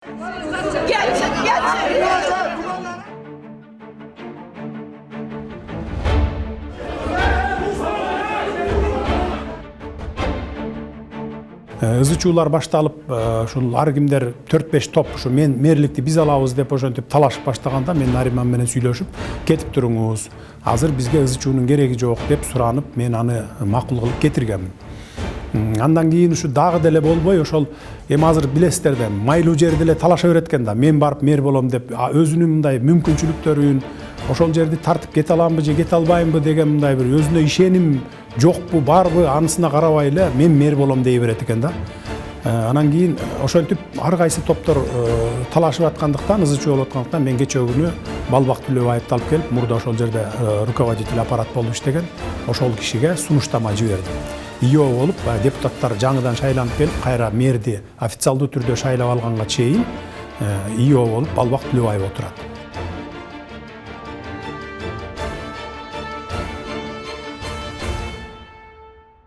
Ызычуулар башталып, ушул ар кимдер 4-5 топ ушу мен мэрликти биз алабыз деп ошентип талашып баштаганда мен Нариман менен сүйлөшүп, кетип туруңуз. Азыр бизге ызычуунун кереги жок деп суранып, мен аны макул кылып кетиргенмин. Андан кийин ушу дагы деле болбой, ошол эми азыр билесиздер да, майлуу жерде эле талаша берет экен да, мен барып мэр болом деп, өзүнүн мындай мүмкүнчүлүктөрүн, ошол жерди тартып кете аламбы же кете албаймбы деген мындай бир өзүнө ишеним жокпу, барбы, анысына карабай эле мен мэр болом дей берет экен да. Анан кийин ошентип ар кайсы топтор талашып аткандыктан, ызычуу болуп аткандыктан мен кечээ күнү Балбак Төлөбаевди алып келип, мурда ошол жерде руководитель аппарат болуп иштеген, ошол кишиге сунуштама жибердим. ИО болуп, депутаттар жаңыдан шайланып келип, кайра мэрди официалдуу түрдө шайлап алганга чейин ИО болуп Балбак Төлөбаев отурат.